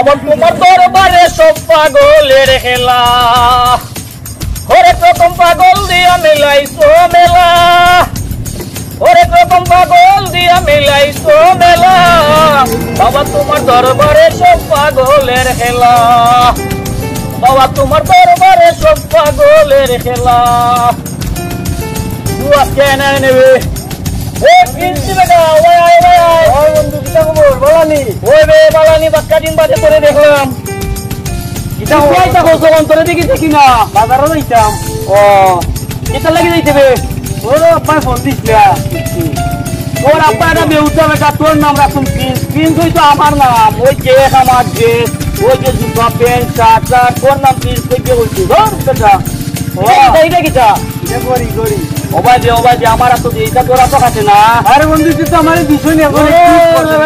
বাবা তোমার দরবারে সব পাগলের খেলা হরেক রকম পাগল দিয়া মিলাইছো মেলা হরেক রকম পাগল দিয়া মিলাইছো মেলা বাবা তোমার দরবারে সব পাগলের খেলা বাবা তোমার দরবারে সব পাগলের খেলা তুই আজকে এনে নেবে বালানি বাক্কা দিন বাজে করে দেখলাম অন্তরে দেখিছে কিনা বাজারও যাইতাম ও এটা লাগে যাইতে ওর আব্বাই ফোন দিছিল ওর আব্বা একটা বেউতা বেটা তোর নাম রাখুন প্রিন্স প্রিন্স হইতো আমার নাম ওই ড্রেস আমার ড্রেস ওই যে জুতা প্যান্ট শার্ট শার্ট তোর নাম প্রিন্স কইতে বলছি ধর বেটা এইটা কিটা গড়ি গড়ি ওবাই দে আমার তো এইটা তোরা তো কাছে না আরে বন্ধু তুই তো আমারে দিছই না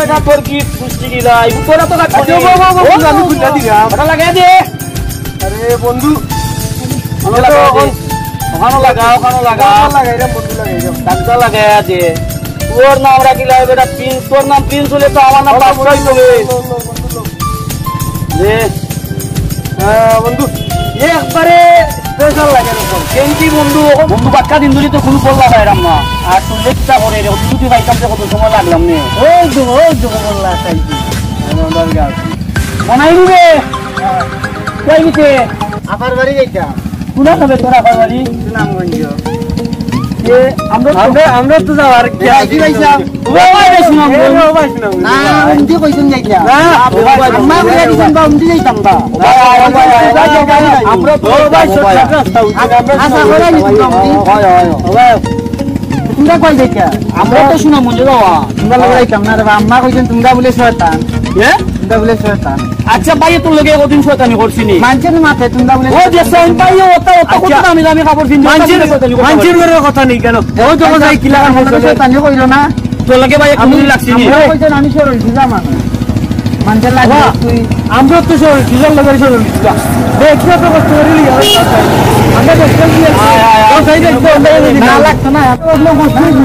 এটা তোর কি খুশি দিলাই তোরা তো কাছে আমি খুলে দিলাম ওটা লাগাই দে আরে বন্ধু ওখানে লাগাও লাগাই রে বন্ধু লাগাই দাও টাকা লাগাই দে তোর নাম রাখিলা বেটা প্রিন্স তোর নাম প্রিন্স হলে তো আমার নাম বাবুরাই হবে দে বন্ধু একবারে স্পেশাল লাগে এরকম কেনকি বন্ধু বন্ধু বাক্কা দিন ধরে তো কোনো বললা পাইরাম না আর তুই লেটটা করে রে ছুটি পাইতাম যে কত সময় লাগলাম নে ওই তো বললা চাইছি আমার গাছ বানাই দিবে কই গিতে আপার বাড়ি যাইতা কোনা যাবে তোরা আপার বাড়ি সুনামগঞ্জ এ আমরা তো যাওয়ার কি ভাইছা ওই সুনামগঞ্জ না উন্দি কইছেন যাইতা না আম্মা কইরা দিছেন বা উন্দি যাইতাম বা আমরা তো ভাই শর্টকাট রাস্তা আশা করা নি হয় তোমরা কই যাইতা আমরা তো সুনামগঞ্জ যাওয়া তোমরা লাগাইতাম না রে আম্মা কইছেন তোমরা বলে শয়তান তোমরা বলে শয়তান আচ্ছা ভাই তোর লগে কতদিন শয়তানি করছিনি মানছেন মাথা তোমরা বলে ও যে সাইন ভাই ওটা কত আমি কাপড় দিন মানছের কথা নেই কেন ও যখন যাই কি লাগান শয়তানি কইলো না তোর লগে ভাই একটু লাগছিনি আমরা কইছেন আমি সরল বুঝামা মানছের লাগে তুই আমরা তো সরল কিজন লাগে সরল বুঝা দেখছো তো কষ্ট করিলি আমরা দেখছেন কি ও যাই দেখো না লাগতো না এত লোক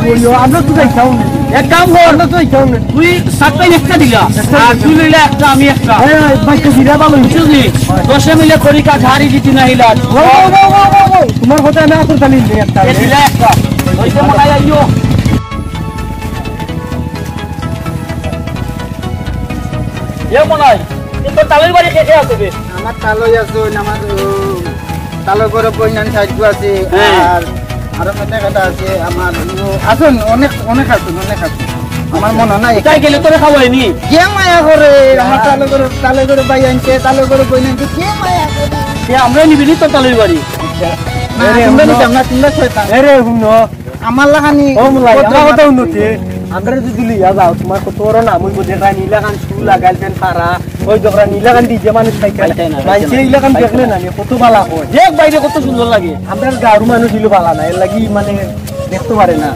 বলিও আমরা তো যাইতাও না এক কাম কর আমরা তো যাইতাও না তুই সাতটাই একটা দিলা আর তুই লইলা একটা আমি একটা এই বাইকে দিরা ভালো বুঝলি 10 মিলে করি কাজ হারি দিতি না হিলা তোমার কথা না তো জানি একটা দিলা একটা ওইটা মালাই আইও এ মনাই তো তালের বাড়ি কে কে আছে বে আমার তালই আছে আমার তালো করে বইনানি সাহায্য আছে আর আরো কথা আছে আমার আসুন অনেক আছে আমার মনে নাই তাই গেলে তোরে খাওয়াইনি কে মায়া করে আমার তালো করে ভাই আনছে তালো করে বইনানি কে মায়া করে কে আমরা নিবিনি তো তালের বাড়ি না আমরা নিতাম না তোমরা শয়তান আরে হুনো আমার লাগানি ও মুলাই আমার কথা উন্নতি আমরা যদি লিয়া যাও তোমার কত বড় না মুই বুঝে রাই নীলাকান শু লাগাইতেন সারা ওই দোকরা নীলাকান দিয়ে মানুষ খাইতে মাইছে নীলাকান দেখলে না কত ভালো হয় দেখ বাইরে কত সুন্দর লাগে আমরা গাড়ু মানুষ দিল ভালো না এর লাগি মানে দেখতে পারে না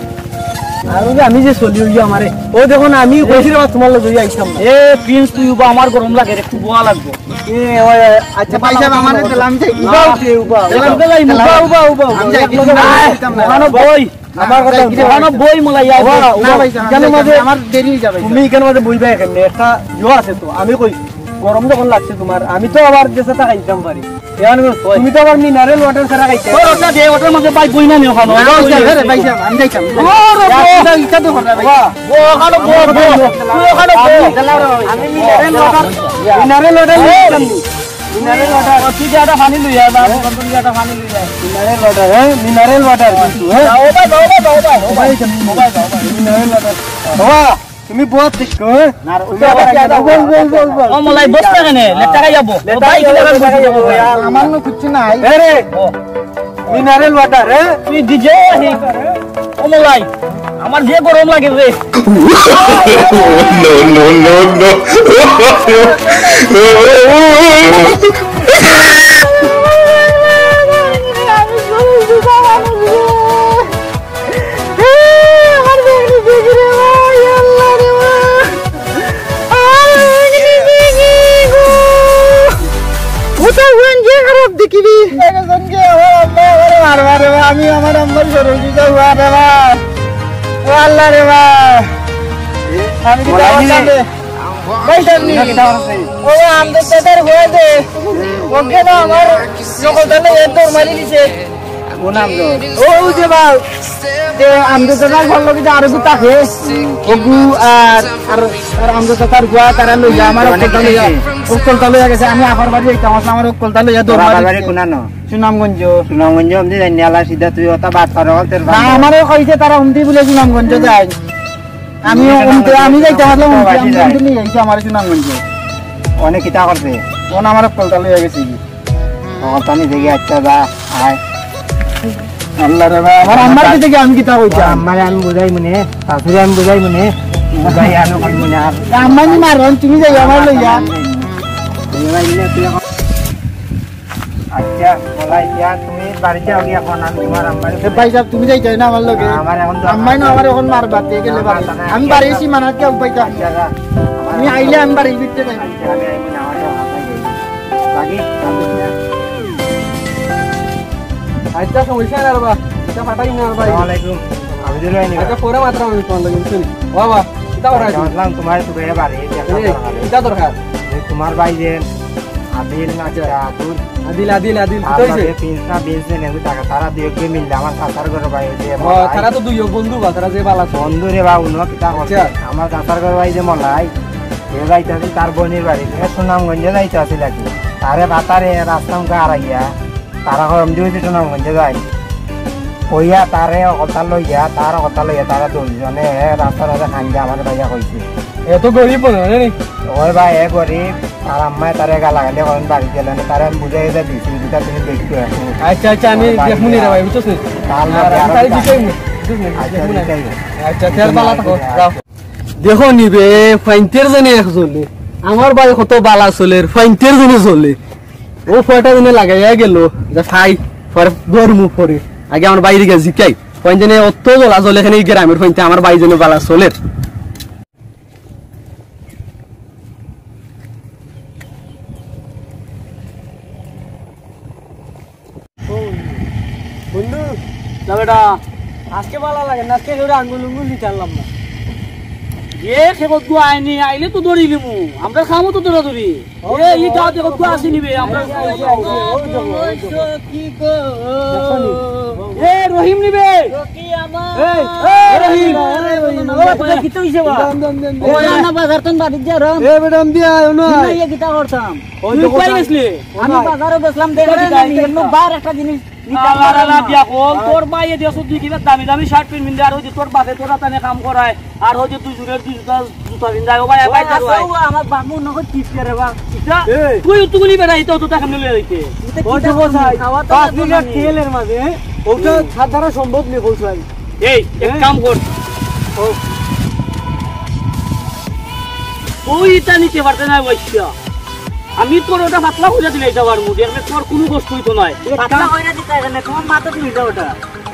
আর আমি যে চলি হইয়া আমারে ও দেখো না আমি কইছিলাম তোমার লগে যাই আইতাম এ প্রিন্স তুই বা আমার গরম লাগে রে খুব ভালো লাগবে এ ওই আচ্ছা ভাই সাহেব আমারে দিলাম যাই উবা আমি যাই না বই আমার কথা কোন বই মলাই আইবো কেন মাঝে আমার দেরি হয়ে যাবে তুমি কেন মাঝে বইবা এখানে একটা জো আছে তো আমি কই গরম যখন লাগছে তোমার আমি তো আবার দেশে টাকা খাইতাম পারি তুমি তো আবার মিনারেল ওয়াটার ছাড়া খাইতে ওটা দে ওটার মধ্যে বাই বই না নিও খানো আরে ভাই সাহেব আমি যাইতাম ওরে ইচ্ছা তো করে ভাই ও খানো বো আমি মিনারেল ওয়াটার মিনারেল ওয়াটার ঠিক আছে পানি লইয়া বা কন্ট্রোল জায়গা পানি লইয়া মিনারেল ওয়াটার কিন্তু ভাই মিনারেল ওয়াটার বাবা তুমি বহুত ঠিক কো না বল ও মলাই বসতে কেন লেটাকা যাব ভাই কি লাগা যাব আমার ন কিছু নাই আরে মিনারেল ওয়াটার তুই দিজে ও মলাই আমার যে গরম লাগে রে নো আমি আমার আম্মার শরীর দিতে হুয়া রে বা আল্লাহ রে বা আমি কি ও আমাদের দাদার হয়ে দে ওকে না আমার সকলটালে এত মারি দিছে ও নাম ও যে বাল যে আমাদের দাদার ভালো লাগে আর গুতা হে ওগু আর আমাদের দাদার গোয়া তারা লই যা আমার ওকলটা লই গেছে আমি আফার বাড়ি যাইতাম আমার ওকলটা লই যা দরবার বাড়ি কোনানো সুনামগঞ্জ আমি জানি আলা সিধা তুই ওটা বাদ পারো তোর না আমারও কইছে তারা উমতি বলে সুনামগঞ্জ যায় আমি যাইতাম উমতি নিয়ে যাইছি আমার সুনামগঞ্জ অনেক কিতা করছে কোন আমার ওকলটা লই গেছে কি ওখানে দেখি আচ্ছা যা আয় আল্লাহ রে ভাই আমার কি থেকে আমি কিতা কইছি আমারে আমি বুঝাই মনে শাশুড়ি আমি বুঝাই মনে বুঝাই আনো কই মনে আর আমানি মারন তুমি যাই আমার লইয়া আচ্ছা বলাই দিয়া তুমি বাড়ি যাও কি এখন আমি তোমার আম্মারে ভাই সাহেব তুমি যাই যাই না আমার লগে আমার এখন আম্মাই না আমার এখন মারবা তে গেলে বাড়ি আমি বাড়ি এসি মানাত কে উপায়টা আমি আইলে আমি বাড়ি বিতে যাই আমি আইবো না আমার বাকি আচ্ছা সমস্যা না বাবা এটা ফাটাই না ভাই আসসালামু আলাইকুম আমি দিলাই নি আচ্ছা পরে মাত্র আমি ফোন লাগি শুনি বাবা এটা ওরা আসলাম তোমার তো বেরে বাড়ি এটা দরকার তোমার ভাই যে আদিল না আদিল তো হইছে পিনসা বেজে নেগু টাকা তারা দিকে মিললে আমার সাতার ঘর ভাই যে তারা তো দুই বন্ধু বা তারা যে বালা বন্ধু রে বা উনো কিতা করছে আমার সাতার ঘর ভাই যে মলাই এ যাইতাছি তার বোনের বাড়ি সুনামগঞ্জে যাইতাছিল কি তারে বাতারে রাস্তা উনকা আরাইয়া তারা গরম দিয়েছে সুনামগঞ্জে যাই কইয়া তারে কথা লইয়া তারা দুজনে রাস্তার মাঝে খাঙ্গা আমার ভাইয়া কইছে এত গরিব বলে নি ওই ভাই এ গরিব আর আম্মায় তারে গালাগালি করেন বাড়ি গেলেন তারে আমি বুঝাই দিয়েছি দুটা তুমি দেখতে আচ্ছা আচ্ছা আমি দেখুনি রে ভাই বুঝছিস আচ্ছা তেল বালা থাকো দেখো নিবে ফাইন্টের জনে চলে আমার ভাই কত বালা চলে ফাইন্টের জনে চলে ও ফয়টা জনে লাগাইয়া গেল যে ফাই পরে দরমু পরে আগে আমার বাইরে গেছে জিকাই ফাইনজনে অত জলা চলে এখানে গ্রামের ফাইনতে আমার ভাই জনে বালা চলে বন্ধু না বেটা আজকে ভালো লাগে না আজকে আঙ্গুল নিতে পারলাম না এ খেকত গো আইনি আইলে তো দড়ি লিমু আমরা খামো তো দড়া দড়ি এ ই গাও দেখো গো আসি নিবে আমরা কি গো এ রহিম নিবে কি আমার এ রহিম ও কি তো ইসে বা ও না বাজার তন বাড়ি যা রম এ বেডাম দিয়া না এই কিটা করতাম ও তো কই গেছলি আমি বাজারে বসলাম দেখরে এমন বার একটা জিনিস নিকালালা বিয়া কল তোর মাইয়ে দেছো দুই কিবা দামি দামি শার্ট পিন মিন্দে আর ওই যে তোর বাপে তোরা তানে কাম করায় আর ওই যে তুই জুরের জুতা পিন যায় ও ভাই ভাই আমার বামু নক টিপ করে বা তুই তুই নিবে না এটা তো তা কেমনে লইয়া দিতে ও দেখো ভাই 5 মিনিট তেলের মাঝে ওটা সাধারণ সম্ভব নেই কইছাই এই এক কাম কর ওই এটা নিতে পারতে না বইছা আমি তোর ওটা পাতলা কইরা দিলে এটা পারমু দেখবে তোর কোনো কষ্ট হইতো না পাতলা কইরা দিতে এখানে তোমার মাথা তুমি দাও ওটা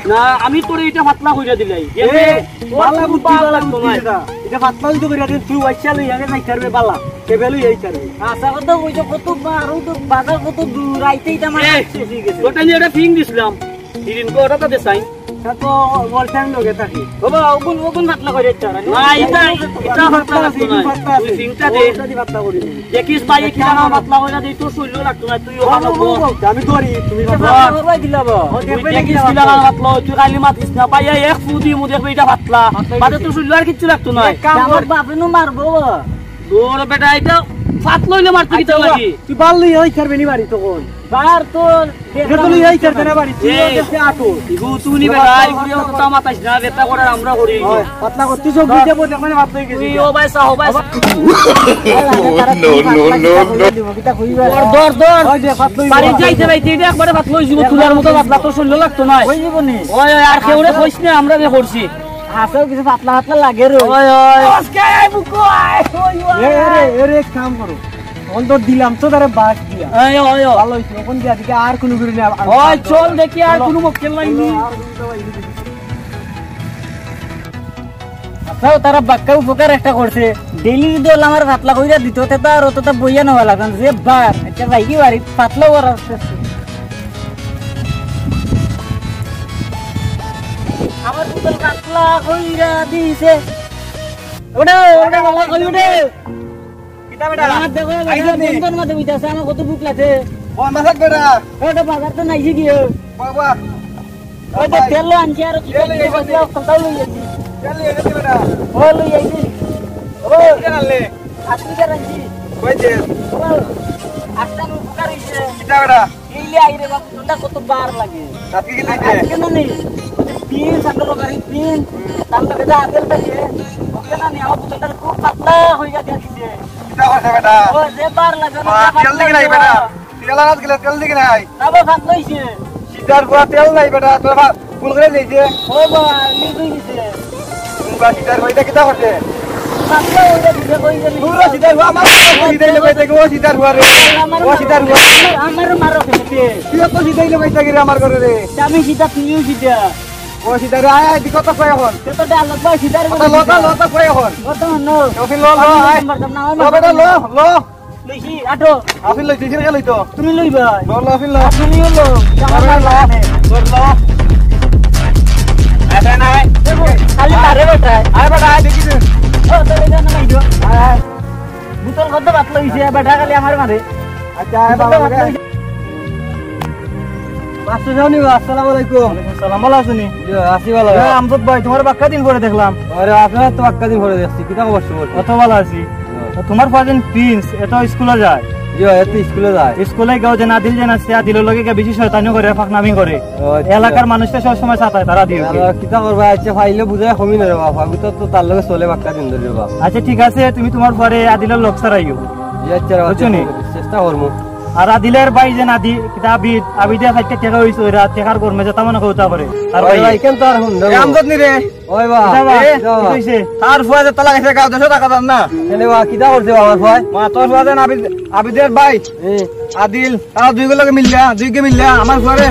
না আমি তোর এটা পাতলা কইরা দিলাই দেখবে বালা বুদ্ধি লাগতো না এটা পাতলা হইতো কইরা দিন তুই ওইছা লই আগে যাই করবে বালা কেবেলই এই করে আশা কত ওই যে কত আর ওই তো বাজার কত দূর আইতেই তো আমার শেষ হয়ে গেছে ওটা নিয়ে এটা ফিং দিছিলাম দিন কো ওটা তো সাইন তো ওর টাইম লগে থাকি বাবা ওগুন পাতলা কইরা দিতে না এটা পাতলা লাগতো না তুই ফিংটা দে পাতলা করি দেখিস ভাই কি না পাতলা কইরা দেই তোর শরীর লাগতো না তুই ওখানে আমি ধরি তুমি পাতলা করবাই দিলাবা ও দেখবে দেখিস কি লাগা পাতলা তুই খালি মাতিস না ভাই এক ফুদি মু দেখবে এটা পাতলা বাদে তোর শরীর আর কিছু লাগতো না আমার বাপেনু মারবো তোর বেটা এটা পাতলা হইলে মারতে কি লাগি তুই বাললি ওই করবে নি বাড়ি তখন বার তোর দেখলি এই করতে না বাড়ি তুই দেখতে আটো ইগু তুই নি বেটা ইগুরিও তো মাতাইস না বেটা করে আমরা করি পাতলা করতে সব বুঝে বো দেখমানে ভাত হই গেছি ও ভাই সাহ ভাই নো কিটা কইবা দর ওই যে পাতলা বাড়ি যাইতে ভাই তুই একবারে পাতলা হই যাব তুলার মতো পাতলা তো শরীর লাগতো না হই যাব নি ওই আর কেউরে কইছ না আমরা যে করছি হাসেও কিছু পাতলা পাতলা লাগে রে ওই ওই আজকে আই বুকো আই ওই রে কাম করো অন তো দিলাম তো তারে বাস দিয়া এই ওই ভালো হইছে কোন দিয়া দিকে আর কোনো করে না ওই চল দেখি আর কোনো মক্কেল লাইনি আচ্ছা তারা বাক্কা উপকার একটা করছে ডেইলি দল আমার পাতলা কইরা দিত তে তো আর অতটা বইয়া নেওয়া লাগান যে বার এটা ভাই কি বাড়ি পাতলা ওর আমার পুতল পাতলা কইরা দিছে ওটা বাবা কই ওটা কিতা বেটা আমার দেখো আইছো নি বন্ধন মধ্যে বিতাছে আমার কত বুক লাগে কোন মাথাক বেটা ওটা বাজার তো নাইছে কি বাবা ওই তো তেল আনছি আর কি বসলা কত লই যাচ্ছি চল এসে বেটা ও লই যাইছি ও কেন আনলে আপনি কি রাখছি কই দে আস্তান উপকার হইছে কিতা বেটা এইলে আইরে বাপ তোটা কত বার লাগে আপনি কি দিতে কেন নেই তিন সান্ডল গাড়ি তিন তান্তা বেদা আগেল থাকে ওকে না নিয়া পুতটা খুব পাতলা হই গেছে দিছে কিতা করছে বেটা ও যে বার লাগে মা তেল দিকে নাই বেটা তেল আনাত গেলে তেল দিকে নাই না বা ভাত লইছে সিদার পুরা তেল নাই বেটা তোর ফুল করে দিয়েছে ও বা নি দুই দিছে বা সিদার কইটা কিতা করছে পাতলা হই গেছে কই গেলি পুরো সিদার আমার সিদার লগে থেকে ও সিদার হুয়া রে ও সিদার হুয়া আমার মারো খেতে তুই তো সিদার লগে থেকে আমার করে রে আমি সিধা তুমিও সিধা ও সিদার আয় আয় দিকত কই এখন কত ডাল লাগবে সিধার লতা লতা কই এখন কত নো ওকে ল ল আয় ল বেটা ল ল লইছি আটো আফিল লই দিছিস গেলই তো তুমি লইবা ল ল আফিল ল তুমিও লো আমার ল তোর ল আয় না আয় খালি পারে বেটা আয় বেটা আয় দেখিস ও তোরে জানা নাই দো বুতল কত বাত লইছে বেটা খালি আমার মারে আচ্ছা আয় বাবা বাসু যাওনি আসসালামু আলাইকুম সালাম ভালো আছনি আসি ভালো আমজদ ভাই তোমার বাক্কা দিন পরে দেখলাম আরে আপনার তো বাক্কা দিন পরে দেখছি কিটা খবর শুনবো কত ভালো আছি তোমার ফাজেন প্রিন্স এত স্কুলে যায় জি এত স্কুলে যায় স্কুলে গাও যে না দিল যে না সে দিলের লগে বেশি শয়তানি করে ফাকনামি করে এলাকার মানুষটা সব সময় সাতায় তারা দিও কিটা করবা আচ্ছা ফাইলে বুঝায় কমি না রে বাবা আমি তো তার লগে চলে বাক্কা দিন ধরে বাবা আচ্ছা ঠিক আছে তুমি তোমার পরে আদিলের লোক সারাইও জি আচ্ছা বুঝছো নি? চেষ্টা করবো আর আদিলের ভাই যে নাদি কিতা আবিদ আবিদে ফাইতে টাকা হইছে ওরা টাকার কর্মে যেটা মনে কইতা করে আর ভাই কেন তো আর হুন আমদত নি রে ওই বা কইছে তার ফুয়াজে তালা গেছে গাও 200 টাকা দাম না এনে বা কিটা করছে বাবা ফুয়াই মা তোর ফুয়াজে আবিদের ভাই আদিল তারা দুই গুলোকে মিললা আমার ফুয়ারে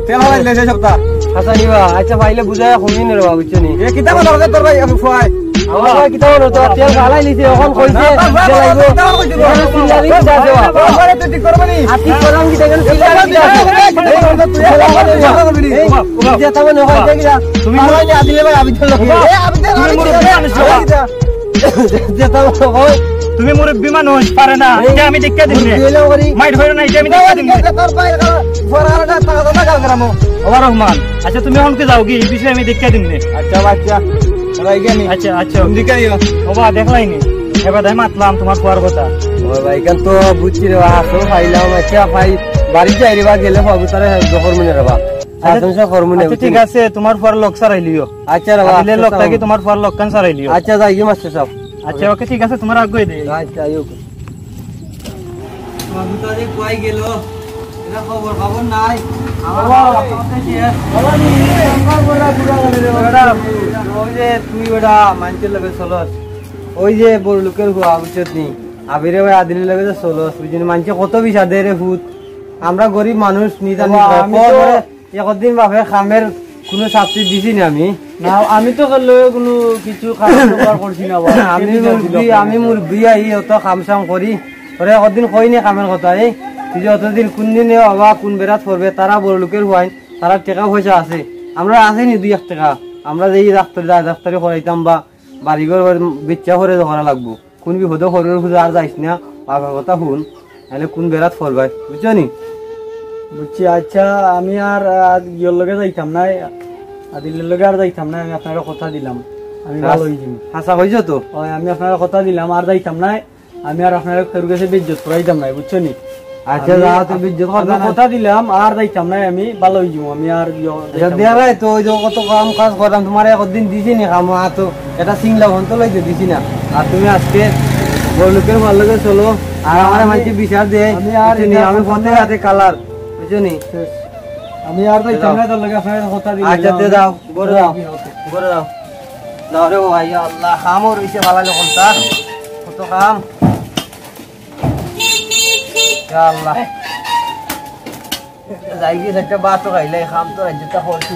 তেল হালাইলে সেই সপ্তাহ আচ্ছা নিবা আচ্ছা ভাইলে বুঝায় কমিন রে বাবা বুঝছনি এ কিটা বলা কথা তোর ভাই ফুয়াই আমার ভাই কিটা বলো তো তেল হালাই লিছে এখন কইছে লাগবো আমারে তো ঠিক করবনি আপনি করলাম কি দেখেন যেটা মনে হয় দেখিরা তুমি মারাইলে আদিলে ভাই আবিদের লোক এ আবিদের যেটা হয় তুমি মুরব্বি মানুষ পারে না এটা আমি দেখতে দিন মাইট হইলো না এটা আমি দেখতে দিন তোর ভাই ফরারটা টাকা গাল করামো ওয়া রহমান আচ্ছা তুমি এখন কি যাও কি এই বিষয়ে আমি দেখতে দিন আচ্ছা বাচ্চা ভাই গেনি আচ্ছা আচ্ছা তুমি দিকাইও ওবা দেখলাইনি এবার দেখ মাতলাম তোমার পর কথা ও ভাই কেন তো বুঝছি রে আসো ফাইলাম আচ্ছা ভাই বাড়ি যাই রে বা গেলে বাবু তারে হরমোনে রে বা আচ্ছা হরমোনে ঠিক আছে তোমার পর লোক সারাইলিও আচ্ছা রে বা আদিলের লোকটা কি তোমার পর লোক কান সারাইলিও আচ্ছা যাই কি মাস্টার সাহেব আচ্ছা ওকে ঠিক আছে তোমার আগে দে আচ্ছা আইও বাবু তারে কই গেল এরা খবর নাই তুই বেটা মানুষের লগে চলস ওই যে বড় লোকের হুয়া বুঝছত নি আবিরে ভাই আদিলের লগে যে চলস বুঝলি মানুষে কত বিষা দে রে ভূত আমরা গরিব মানুষ নিজানি একদিন বাপে খামের কোনো শাস্তি দিছি না আমি তো কোনো কিছু খাবার করছি না আমি মুরব্বী আহি অত কাম চাম করি ওরে একদিন কই নি কামের কথা তুই যে অতদিন কোন দিনে হবা কোন বেড়াত পড়বে তারা বড় লোকের হুয়াইন তারা টাকা পয়সা আছে আমরা আসেনি 2-1 টাকা আমরা যে ডাক্তারি করাইতাম বা বাড়িঘর বেচ্চা করে করা লাগবো কোন বিপদে শরীর খুঁজে আর যাইস না বাবার কথা শুন তাহলে কোন বেড়াত পড়বাই বুঝছো নি বুঝছি আচ্ছা আমি আর ইয়োর লগে যাইতাম না আদিলের লগে আর যাইতাম না আমি আপনার কথা দিলাম আমি ভালো হইছি হাসা হইছো তো আমি আপনার কথা দিলাম আর যাইতাম না আমি আর আপনার ফের কাছে বেজ্জত করাইতাম না বুঝছো নি আচ্ছা যা তুই বিজ্জত কথা দিলাম আর যাইতাম না আমি ভালো হইছি আমি আর দেখাই তো ওই যে কত কাম কাজ করলাম তোমার একদিন দিছি নি কাম তো এটা সিংলা ঘন্ট লইতে দিছি না আর তুমি আজকে বড় লোকের ভালো লাগে চলো আর আমার মাঝে বিচার দে আমি ফোনে হাতে কালার বুঝছো নি আমি আর যাইতাম না তোর লগে আপনার কথা দিলাম আচ্ছা তে দাও বড় দাও দাও রে ভাই আল্লাহ কামও রইছে ভালো লোকটা কত কাম আল্লাহ যাইগি একটা বাতো খাইলে খাম তো রাজ্যটা করছি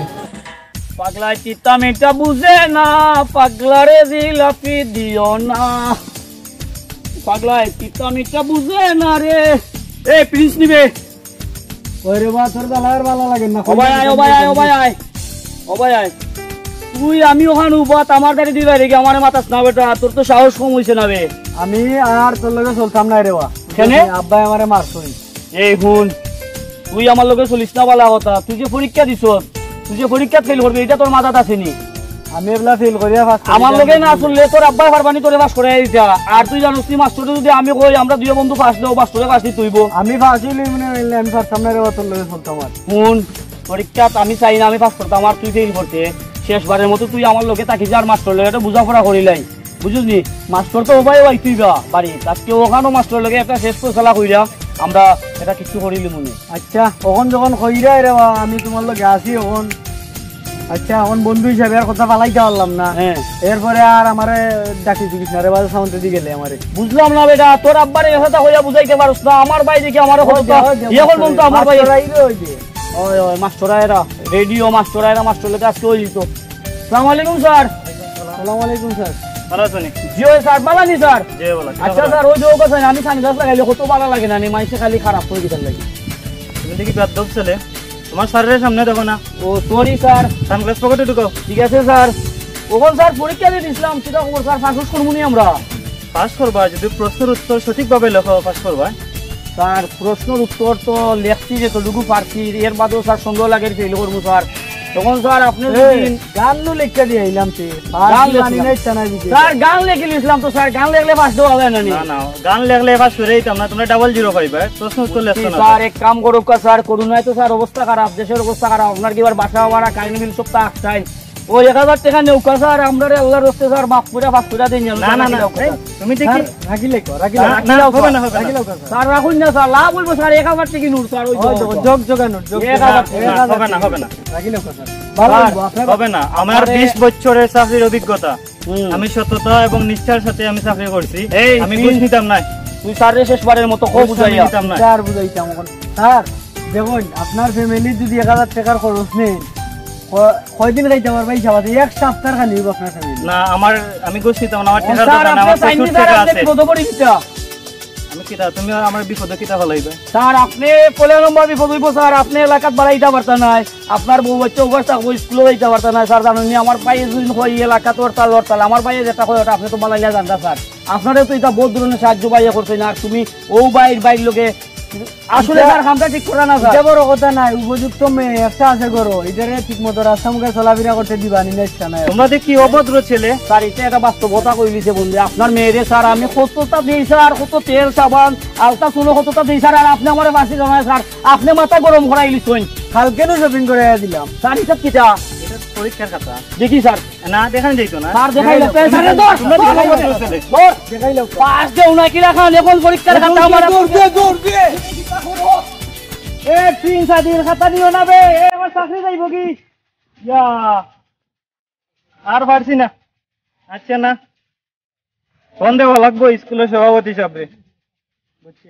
পাগলা চিত্তা মেটা বুঝে না পাগলারে জিলাপি দিও না পাগলা চিত্তা মেটা বুঝে না রে এ প্রিন্স নিবে ওরে বা তোর দালার ভালো লাগে না ও ভাই আয় তুই আমি ওখানে উবাত আমার দাঁড়িয়ে দিবে রে আমারে মাথাস না বেটা তোর তো সাহস কম হইছে না বে আমি আর তোর লগে চলতাম না রে বা কেনে আব্বাই আমারে মারছই এই হুন তুই আমার লগে চলিস না বলা কথা তুই যে পরীক্ষা দিছ তুই যে পরীক্ষা ফেল করবি এটা তোর মাথাত আসেনি আমি এবলা ফেল করিয়া পাস আমার লগে না চললে তোর আব্বাই পারবানি তোরে পাস করে দিতা আর তুই জানিস তুই মাস্টারে যদি আমি কই আমরা দুই বন্ধু পাস দেব মাস্টারে পাস দি তুইব আমি ফাঁসিলি মানে আমি পারতাম না রে বা তোর লগে চলতাম আর হুন পরীক্ষা আমি চাই না আমি পাস করতাম আর তুই ফেল করতে শেষবারের মতো তুই আমার লগে তাকি যার মাস্টার লগে একটা বুঝাপড়া করিলাই বুঝলি মাস্টার তো উপায় হই তুই বা বাড়ি আজকে ওখানেও মাস্টার লগে একটা শেষ ফয়সালা কইরা আমরা এটা কিছু করিলি মনে আচ্ছা তখন যখন কইরাই রে বা আমি তোমার লগে আসি এখন আচ্ছা এখন বন্ধু হিসাবে আর কথা ফালাইতে পারলাম না হ্যাঁ এরপরে আর আমারে ডাকি দিস না রে বা সাউন্ডে দি গেলে আমারে বুঝলাম না বেটা তোর আব্বারে কথা হইয়া বুঝাইতে পারছ না আমার ভাই দেখি আমার কথা ইয়ে করব তো আমার ভাই ওই ওই মাস্টাররা রেডিও মাস্টাররা মাস্টার লগে আজকে হই তো আসসালামু আলাইকুম স্যার আসসালামু আলাইকুম স্যার ভালো আছেন জি ওই স্যার ভালো আছি স্যার জি ভালো আচ্ছা স্যার ওই যোগ আছে আমি সানগ্লাস লাগাইলে কত ভালো লাগে না নি মাইসে খালি খারাপ করে দিতে লাগে তুমি দেখি বেদব ছেলে তোমার স্যারের সামনে দেখো না ও সরি স্যার সানগ্লাস পকেটে ঢুকাও ঠিক আছে স্যার ওখান স্যার পরীক্ষা দিয়ে দিছিলাম সেটা খবর স্যার পাস করবো নি আমরা পাস করবা যদি প্রশ্নের উত্তর সঠিকভাবে লেখো পাস করবা স্যার প্রশ্নের উত্তর তো লেখছি যেটুকু পারছি এর বাদেও স্যার সন্দেহ লাগে ফেল করবো স্যার তখন স্যার আপনি গান লেখা দিয়ে আইলাম তে গান স্যার গান লেখে লিখলাম তো স্যার গান লেখলে পাস দেওয়া যায় না নি না না গান লেখলে পাস করেই তো না তোমরা 0 পাইবা প্রশ্ন উত্তর লেখছো না স্যার এক কাম করুক স্যার করুণায় তো স্যার অবস্থা খারাপ দেশের অবস্থা খারাপ আপনার কি এবার বাসা ভাড়া কারেন্ট বিল সব টাকা চাই ওই 1000 টাকা নেউকা স্যার আমরা আল্লাহর রাস্তে স্যার মাফ করে পাস করে দেন না না না তুমি দেখি রাখি লেখো রাখি না হবে না হবে না স্যার রাখুন না স্যার লাভ বলবো স্যার 1000 টাকা নোট স্যার ওই যোগ যোগানোর যোগ হবে না হবে না রাখি লেখো স্যার ভালো আপনার হবে না আমার 20 বছরের চাকরির অভিজ্ঞতা আমি সততা এবং নিষ্ঠার সাথে আমি চাকরি করছি আমি ঘুষ নিতাম না তুই স্যারের শেষবারের মতো কো বুঝাইয়া নিতাম না স্যার বুঝাইতাম স্যার দেখুন আপনার ফ্যামিলি যদি 1000 টাকার খরচ নেন কয়দিন খাইতে পারবে এই সবাই এক সপ্তাহ খালি আপনার ফ্যামিলি না আমার আমি ঘুষ নিতাম না আমার টাকা স্যার দরকার না আপনি আমার চাইনি প্রচুর স্যার টাকা আপনি আছে কত করে দিতা আমি কিটা তুমি আমার বিপদে কিটা ফলাইবে স্যার আপনি কোলে নম্বর বিপদ হইব স্যার আপনি এলাকাত বাড়াইতে পারতেন না আপনার বউ বাচ্চা অবস্থা স্কুলে যাইতে পারতেন না স্যার জানেন আমার পায়ে যদি হয় এলাকাত হরতাল আমার পায়ে যেটা হয় ওটা আপনি তো বানাইলে জানতা স্যার আপনারা তো এটা বহুত ধরনের সাহায্য পাইয়া করছেন আর তুমি ও বাইর লোকে আসলে স্যার কামটা ঠিক করা না স্যার এটা বড় কথা নাই উপযুক্ত মেয়ে একটা আছে করো এটারে ঠিক মতো রাস্তা মুখে চলাফেরা করতে দিবা নি নেক্সট না তোমরা দেখি অভদ্র ছেলে স্যার এটা একটা বাস্তবতা কইলিছে বন্ধু আপনার মেয়েরে স্যার আমি কতটা দিই স্যার কত তেল সাবান আলতা চুলো কতটা দিই স্যার আর আপনি আমার বাসি জানায় স্যার আপনি মাথা গরম করাই লিছেন কালকেও শপিং করে দিলাম স্যার এটা কিটা এটা পরীক্ষার খাতা দেখি স্যার না দেখান যাইতো না স্যার দেখাই লোক স্যার তোমরা দর পাস দেও না কি রাখান এখন পরীক্ষার খাতা আমার দৌড় দিয়ে এ তিন সাদিন খাতা নিও না বে এ আমার চাকরি যাইব কি ইয়া আর পারছি না আচ্ছা না ফোন দেওয়া লাগবো স্কুলের সভাপতি সাহেব বুঝছি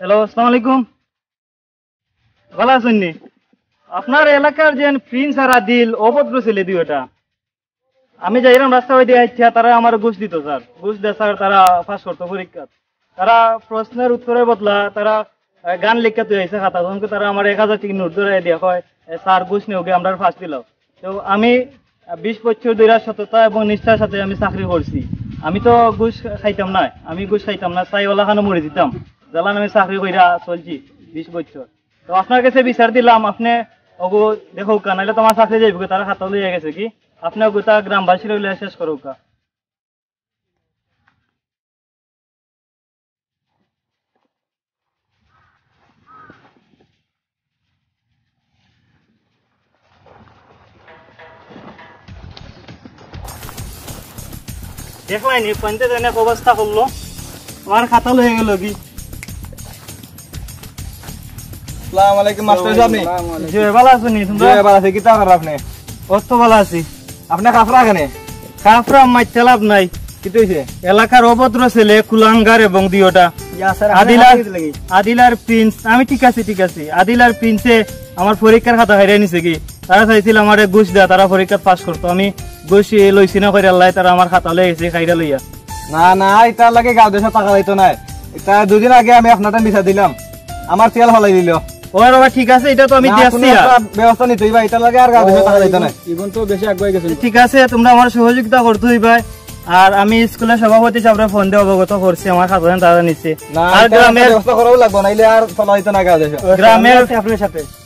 হ্যালো আসসালামু আলাইকুম ভালো আছেন নি আপনার এলাকার যে প্রিন্স আর আদিল অভদ্র ছেলে দুইটা আমি যাইলাম রাস্তা দিয়ে আইছা তারা আমার ঘুষ দিত স্যার ঘুষ দেয় স্যার তারা পাস করতো পরীক্ষা তারা প্রশ্নের উত্তরের বদলা তারা গান লিখা তুই আইসা খাতা তখন তারা আমার 1000 টাকা নোট ধরে দিয়া হয় স্যার ঘুষ নিয়োগে আমরা ফার্স্ট দিল তো আমি 20 বছর ধরে সততা এবং নিষ্ঠার সাথে আমি চাকরি করছি আমি তো ঘুষ খাইতাম না আমি ঘুষ খাইতাম না চাইওয়ালা খানো মরে দিতাম জ্বালান আমি চাকরি কইরা চলছি 20 বছর তো আপনার কাছে বিচার দিলাম আপনি ওগো দেখো কা নাইলে তোমার চাকরি যাইব তারা খাতা লইয়া গেছে কি আপনি গোটা গ্রামবাসী লইলে শেষ করো কা দেখলাই নি পঞ্চায়েত অনেক অবস্থা করলো আমার খাতা লয়ে গেল কি আসসালামু আলাইকুম মাস্টার সাহেব নি জি ভালো আছো নি তোমরা জি ভালো আছি কি তা করেন আপনি কত ভালো আছি আপনি কাফরা কেনে কাফরা মাইতে লাভ নাই কি হইছে এলাকার অভদ্র ছেলে কুলাঙ্গার এবং দিওটা আদিলার প্রিন্স আমি ঠিক আছে আদিলার প্রিন্সে আমার পরীক্ষার খাতা হারিয়ে নিছে কি তারা চাইছিল আমার ঘুষ দেয়া তারা পরীক্ষা পাস করতো আমি ঘুষ লইছি না করে আল্লাহ তারা আমার খাতা লই গেছে খাইরা লইয়া না না এটা লাগে গাঁও দেশে টাকা লইতো না এটা দুদিন আগে আমি আপনার বিচার দিলাম আমার তেল হলাই দিল ওর বাবা ঠিক আছে এটা তো আমি দিয়েছি ব্যবস্থা নিতে হইবা এটা লাগে আর গাঁও দেশে টাকা লইতো না ইবন তো বেশি আগুয়াই গেছে ঠিক আছে তোমরা আমার সহযোগিতা করতে হইবা আর আমি স্কুলের সভাপতি সাহেবরে ফোন দিয়ে অবগত করছি আমার খাতা তারা নিচ্ছে না আর এটা গ্রামের ব্যবস্থা করাও লাগবে নাইলে আর চলা হইতো না গাঁও দেশে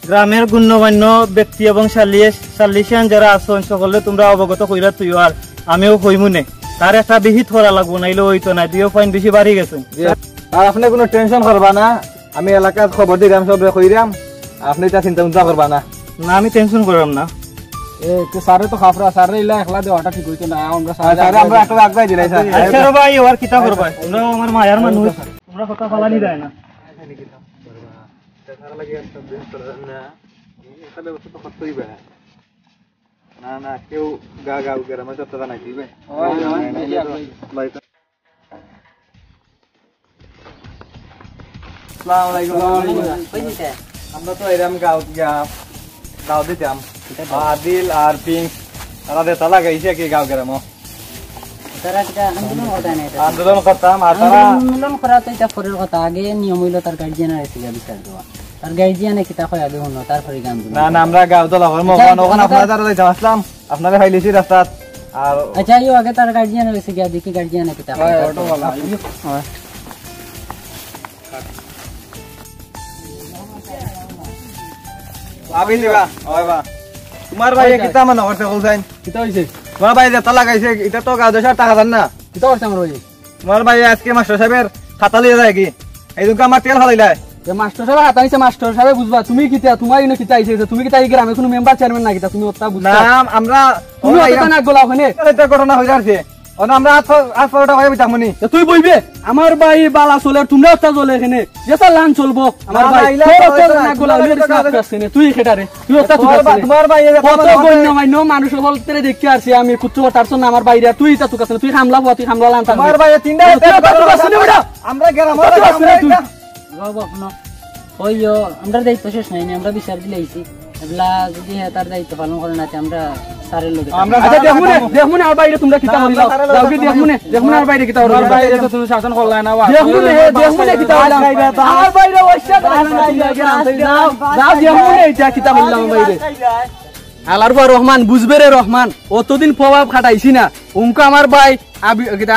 গ্রামের গণ্যমান্য ব্যক্তি এবং সালিশিয়ান যারা আছেন সকলে তোমরা অবগত কইরা তুই আর আমিও কইমুনে তার একটা বিহিত করা লাগবো নাইলে হইতো না 2 পয়েন্ট বেশি বাড়ি গেছে আর আপনি কোনো টেনশন করবা না আমি এলাকার খবর দিলাম সবরে কইরাম আপনি তা চিন্তা করবা না না আমি টেনশন করলাম না সারে তো খাফরা সারে ইলা একলা দেওয়াটা ঠিক হইতো না আমরা স্যার আমরা একটা আগাই দিলাই স্যার আচ্ছা রে ভাই ওর কিতা করবা তোমরা আমার মায়ার মানুষ তোমরা কথা ফালানি দেয় না না না কেউ গাও গ্রামে তো নাই দিবে আমরা তো এরকম গাও দিতাম আদিল আর পিঙ্ক তারা দেতা লাগাইছে কি গাও গ্রাম আন্দোলন করতাম আর তারা আন্দোলন করা তো এটা পরের কথা আগে নিয়ম হইলো তার গার্জিয়ানের এসে বিচার দেওয়া তার গার্জিয়ানে কিতা কয় আগে শুনো তারপরে গান না না আমরা গাও তো লাগার মগন ওখানে আপনারা যারা যাইতাম আসলাম আপনারা ফাইলিছি রাস্তাত আর আচ্ছা ইও আগে তার গার্জিয়ানের এসে গিয়া দেখি গার্জিয়ানে কিতা কয় অটো वाला আবি দিবা ওই বা তোমার ভাই কিতা মান করতে কইছেন কিতা হইছে তোমার ভাই যেটা লাগাইছে এটা তো গাও দেশার টাকা দেন না কিতা করছ আমার ভাই তোমার ভাই আজকে মাস্টার সাহেবের খাতা লিয়ে যায় কি এইদিকে আমার তেল ফালাইলাই যে মাস্টার সাহেব হাতাইছে মাস্টার সাহেব বুঝবা তুমি কিতা তোমার ইনো কিতা আইছে তুমি কিতা এই গ্রামে কোনো মেম্বার চেয়ারম্যান না কিতা তুমি ওটা বুঝবা না আমরা তুমি ওটা না গোলা ওখানে এটা ঘটনা হয়ে যাচ্ছে আমরা আজ পরোটা হয়ে বিতামনি তুই বইবে আমার ভাই বালা চলে তোমরা ওটা চলে এখানে যেটা লান চলবো আমার না, ভাই না, ইলা তোর তো ওটা না, না গোলা ইলা তো হইলে না, তুই খেটারে তুই ওটা তুই তোমার ভাই কত গণ্যমান্য মানুষ বলতে দেখি আসছি আমি কুত্তু তার জন্য আমার বাইরে তুই তা তুই কাছে তুই হামলা হওয়া তুই হামলা লান তোমার ভাই তিনটা আমরা গ্রাম ওইও আমরা দায়িত্ব শেষ নাই আমরা বিচার দিলাইছি এগুলা যদি তার দায়িত্ব পালন করে না আমরা সারের লোক আমরা আচ্ছা দেখমুনে আর বাইরে তোমরা কিতা করিলা যাও কি দেখমুনে আর বাইরে কিতা করিলা আর বাইরে তো তুমি শাসন করলা না দেখমুনে কিতা করিলা আর বাইরে ওইসব যাও দেখমুনে এটা কিতা করিলা বাইরে আলারফা রহমান বুঝবে রে রহমান অতদিন প্রভাব খাটাইছি না উনকা আমার ভাই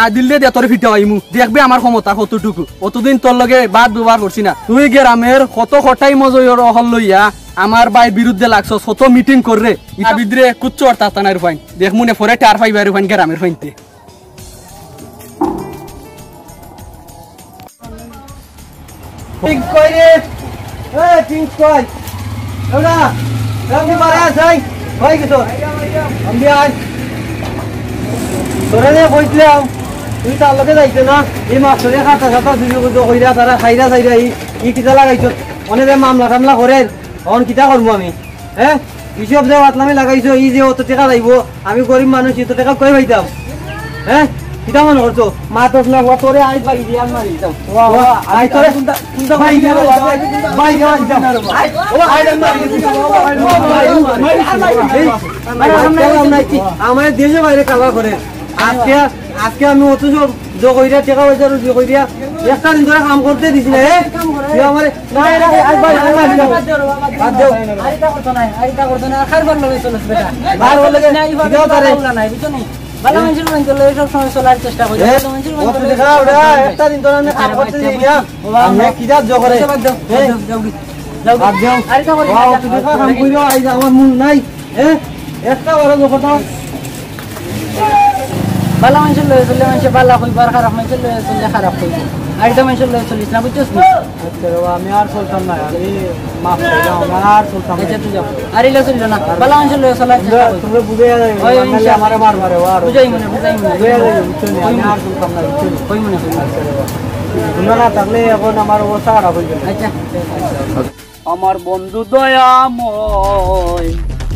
আদিল দিয়ে তোর ফিটা হইমু দেখবে আমার ক্ষমতা কতটুকু অতদিন তোর লগে বাদ ব্যবহার করছি না তুই গ্রামের কত কটাই মজর হল লইয়া আমার ভাই বিরুদ্ধে লাগছ কত মিটিং কররে আবিদ্রে কুচ্চ আর তাতানার ফাইন দেখমুনে পরে টার ফাইবার ফাইন গ্রামের ফাইনতে ঠিক কই রে ঠিক কই ওরা রামজি মারা যাই ভাই কিছু আমি আজ তোরে নে কইছিলাম তুই তার লগে যাইছ না এই মাস্টারে খাতা খাতা দুই কইরা তারা খাইরা চাইরা ই কিটা লাগাইছ অনেক মামলা টামলা করে অন কিটা করবো আমি হ্যাঁ হিসাব যে বাতলামি লাগাইছো ই যে অত টাকা যাইব আমি গরিব মানুষ এত টাকা কই পাইতাম হ্যাঁ কিটা মনে করছো মা তো না তোরে আইজ বাড়ি দিয়ে আন মারি দিতাম আই তোরে কোনটা ভাই দিয়া ভাই দিয়া দিতাম আই ও আই দেন মারি আমার দেশে বাইরে কালা করে আজকে আজকে আমি অত সব জো কইরা টাকা পয়সা রুজি কইরা একটা দিন ধরে কাম করতে দিছি না তুই আমার না আই ভাই বাদ দাও আইতা করতো না খারবার লগে চলছ বেটা বার হলে দিও তারে নাই বুঝছো নি ভালো মানুষের রঙ লগে সব সময় চলার চেষ্টা করি ভালো মানুষের রঙ তুই দেখা ওটা একটা দিন ধরে আমি কাম করতে দিই না আমি কি যা জো করে যাও বাদ দাও আইতা করে ওয়াও তুই দেখা কাম কইরা আই আমার মন নাই একটা বড় জো কথা ভালো মানুষের লগে চললে মানুষে ভালো হইবার খারাপ মানুষের লগে চললে খারাপ হইব আইতা মানুষের লগে চলিস না বুঝছস নি আচ্ছা আমি আর চলতাম না আমি মাফ করে দাও আমি আর চলতাম না আচ্ছা তুই যাও আর ইলা চলিল না ভালো মানুষের লগে চলার চেষ্টা করি তুমি বুঝে ওই নালে আমারে মার মারে আর বুঝাই মনে বুঝাই মনে আমি আর চলতাম না কই মনে কই তুমি না থাকলে এখন আমার অবস্থা খারাপ হয়ে যাবে আচ্ছা আমার বন্ধু দয়াময়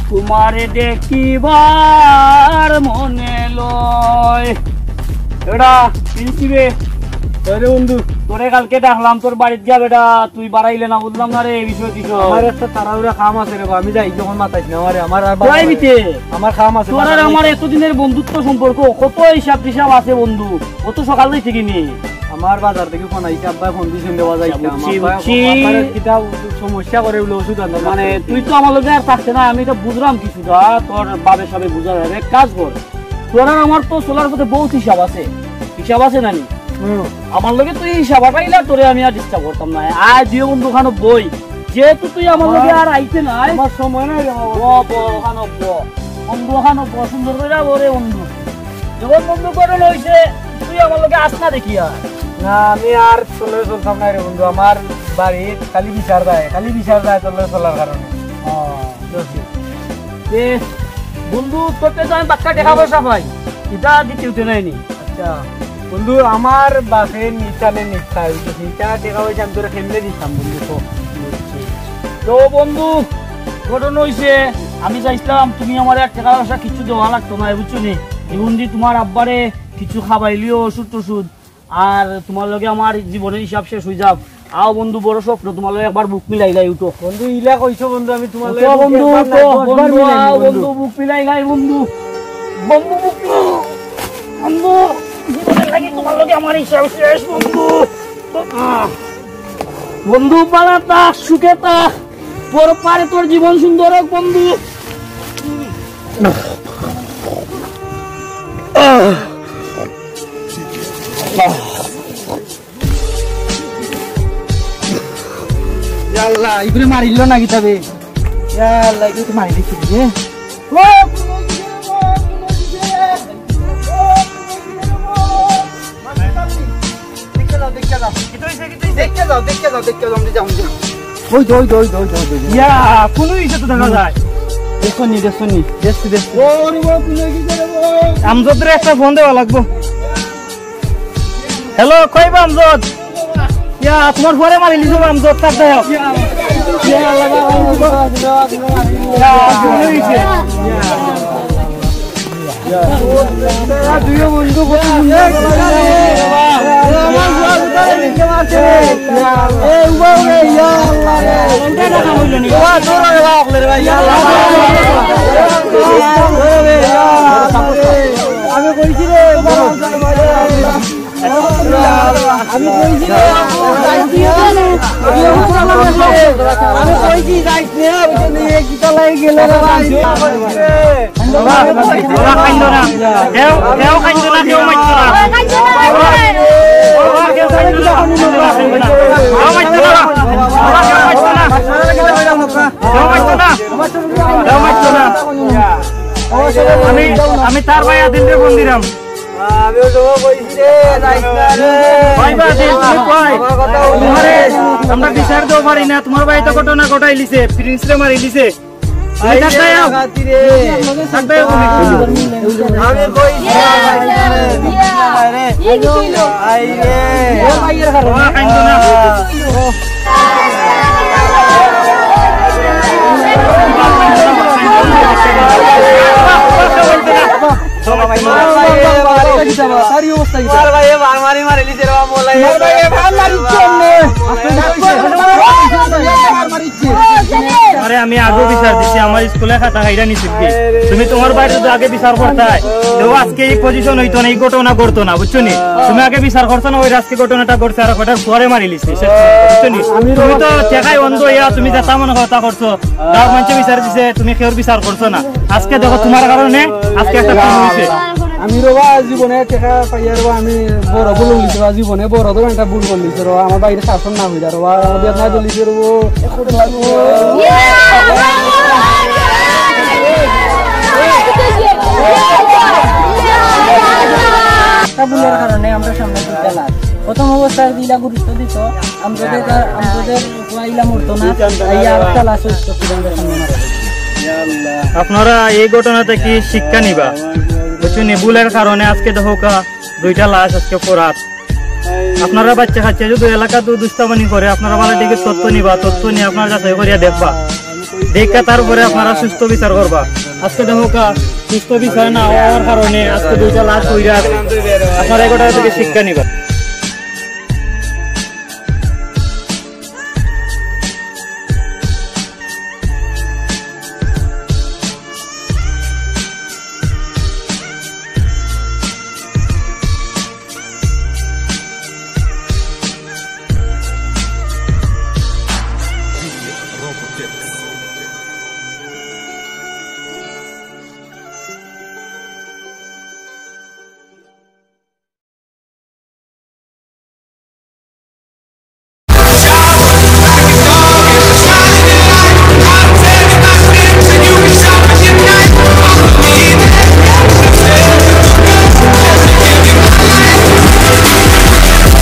তোমারে দেখিবার মনে লয় এটা প্রিন্সিপে আরে বন্ধু তোরে কালকে ডাকলাম তোর বাড়িতে যা বেটা তুই বাড়াইলে না বুঝলাম না রে এই বিষয় কিছু আমার একটা তাড়াহুড়া কাম আছে রে আমি যাই যখন মাতাইছ না আমার আর প্রাইভেটে আমার কাম আছে তোর আর আমার এতদিনের বন্ধুত্ব সম্পর্ক কত হিসাব টিসাব আছে বন্ধু কত সকাল থেকে কিনি আমার বাজার থেকে ফোন আইছে আব্বা ফোন দিছেন দেওয়া যায় বুঝছি। কিটা সমস্যা করে বলে ওষুধ আনতে মানে তুই তো আমার লোকে আর থাকছে না আমি তো বুঝলাম কিছুটা তোর বাবে সবে বুঝা যাবে এক কাজ কর তোর আর আমার তো চলার পথে বহুত হিসাব আছে নানি আমার লগে তুই হিসাব আটাইলা তোরে আমি আর ডিস্টার্ব করতাম না আয় দিও বন্ধু খানো বই যেহেতু তুই আমার লগে আর আইতে নাই আমার সময় নাই বন্ধু খানো সুন্দর করে ওরে বন্ধু যখন বন্ধু করে লইছে তুই আমার লগে আস না দেখি আর না আমি আর চলতাম না রে বন্ধু আমার বাড়ি খালি বিচার দেয় চলার কারণে বন্ধু তোর তো আমি বাক্কা দেখা পয়সা পাই এটা দিতে উঠে নাইনি আচ্ছা বন্ধু আমার বাসে নিচা টেকা হয়েছে আমি তোরা কেমনে দিতাম বন্ধু তো বন্ধু ঘটনা হইছে আমি চাইছিলাম তুমি আমার এক টাকা পয়সা কিছু দেওয়া লাগতো না বুঝছো নি বন্ধু তোমার আব্বারে কিছু খাবাইলিও ওষুধ টষুধ আর তোমার লগে আমার জীবনের হিসাব শেষ হয়ে যাও আও বন্ধু বড় স্বপ্ন তোমার লগে একবার বুক মিলাই উঠো বন্ধু ইলা কইছো বন্ধু আমি তোমার বন্ধু বুক মিলাই বন্ধু জীবনের লাগি তোমার লগে আমার হিসাব শেষ বন্ধু পালা তা সুখে তা তোর পারে তোর জীবন সুন্দর হোক বন্ধু আল্লাহ ইগুলো মারিল না কিতাবে আল্লাহ ইগুলো তো মারি দিচ্ছি রে আমজদের একটা ফোন দেওয়া লাগবো হ্যালো কইবা আমজদ তোমার পরে মারি লিখো আমজদ তার দেয় আমি কইছি রে আমি কইছি আমি কইছি গীতা লাগে গেলে আমি তার ভাই আদিল রে ফোন দিলাম আমরা বিচার দেবো পারি না তোমার ভাই তো ঘটনা ঘটাই লিছে প্রিন্স রে মারি লিছে আরে আমি আগে বিচার দিচ্ছি আমার স্কুলে খাতা খাইরা নিচ্ছি তুমি তোমার বাইরে যদি আগে বিচার করতাই তো আজকে এই পজিশন হইতো না এই ঘটনা ঘটতো না বুঝছো নি তুমি আগে বিচার করছো না ওই আজকে ঘটনাটা ঘটছে আর ঘটার পরে মারি লিছি বুঝছো নি তুমি তো টেকাই অন্ধ ইয়া তুমি যেটা মনে কথা করছো গাঁও মানুষে বিচার দিছে তুমি কেউ বিচার করছো না আজকে দেখো তোমার কারণে আজকে একটা কাম হয়েছে আমি রবা জীবনে টেকা পাইয়া রবা আমি বড় ভুল লিখি জীবনে বড় ধরনের একটা ভুল করলিছে রবা আমার বাইরে শাসন না হইয়া রবা বেদনা দলিছে রবো ভুলের কারণে আমরা সামনে দিতে লাগ প্রথম অবস্থায় দিলা গুরুত্ব দিত আমাদের ইলা মরতো না একটা লাশ আপনারা এই ঘটনাতে কি শিক্ষা নিবা বুঝছেন ভুলের কারণে আজকে দেখো দুইটা লাশ আজকে পরাত আপনারা বাচ্চা কাচ্চা যদি এলাকা দুষ্টাবানি করে আপনারা ভালো দিকে তথ্য নিবা তথ্য নিয়ে আপনার কাছে করিয়া দেখবা দেখা তারপরে আপনারা সুস্থ বিচার করবা আজকে দেখো সুস্থ বিচার না হওয়ার কারণে আজকে দুইটা লাশ হইয়া আপনারা এই ঘটনা থেকে শিক্ষা নিবা